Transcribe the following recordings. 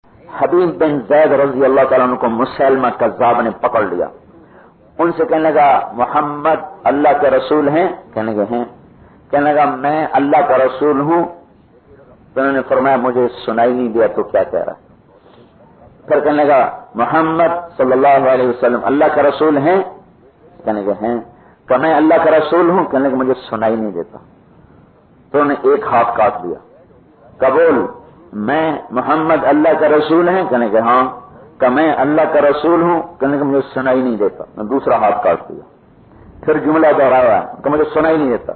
حبیب بن زید رضی اللہ تعالیٰ عنہ کو مسلمہ کذاب نے پکڑ لیا. ان سے کہنے لگا محمد اللہ کے رسول ہیں؟ کہنے لگے ہیں. کہنے لگا میں اللہ کا رسول ہوں. تو انہوں نے فرمایا مجھے سنائی نہیں دیا تو کیا کہہ رہا ہے. پھر کہنے لگا محمد صلی اللہ علیہ وسلم اللہ کا رسول ہیں؟ کہنے لگے ہیں. کہ میں اللہ کا رسول ہوں؟ کہنے لگا مجھے سنائی نہیں دیتا. تو انہوں نے ایک ہاتھ کاٹ دیا. قبول میں محمد اللہ کا رسول ہیں؟ کہنے کہ ہاں. کہ میں اللہ کا رسول ہوں؟ کہنے کہ مجھے سنائی نہیں دیتا. میں دوسرا ہاتھ کاٹ دیا. پھر جملہ دوہرایا کہ مجھے سنائی نہیں دیتا.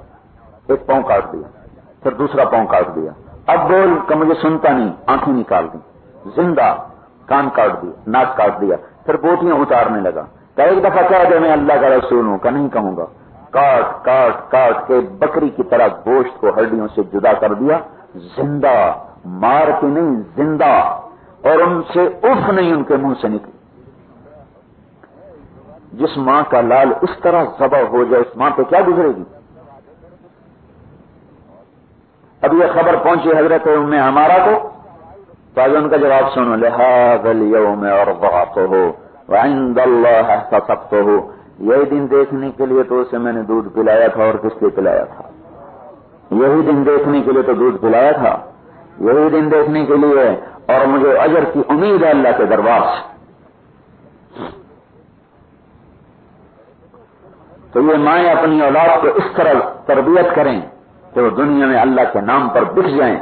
ایک پاؤں کاٹ دیا. پھر دوسرا پاؤں کاٹ دیا. اب بول کہ مجھے سنتا نہیں. آنکھیں نکال دی. زندہ. کان کاٹ دیا. ناک کاٹ دیا. پھر بوٹیاں اتارنے لگا. کہ ایک دفعہ کہہ دے میں اللہ کا رسول ہوں. کہ نہیں کہوں گا. کاٹ کاٹ کاٹ کے بکری کی طرح گوشت کو ہڈیوں سے جدا کر دیا. زندہ. مار کے نہیں زندہ. اور ان سے اف نہیں ان کے منہ سے نکلی. جس ماں کا لال اس طرح ذبح ہو جائے اس ماں پہ کیا گزرے گی. اب یہ خبر پہنچی حضرت ام عمارہ کو تو آج ان کا جواب سنو. لہذا اليوم ارضعته وعند الله احتسبته. یہی دن دیکھنے کے لیے تو اسے میں نے دودھ پلایا تھا. اور کس لیے پلایا تھا؟ یہی دن دیکھنے کے لیے تو دودھ پلایا تھا. یہی دن دیکھنے کے لیے. اور مجھے اجر کی امید ہے اللہ کے دربار سے. تو یہ مائیں اپنی اولاد کو اس طرح تربیت کریں کہ وہ دنیا میں اللہ کے نام پر بک جائیں.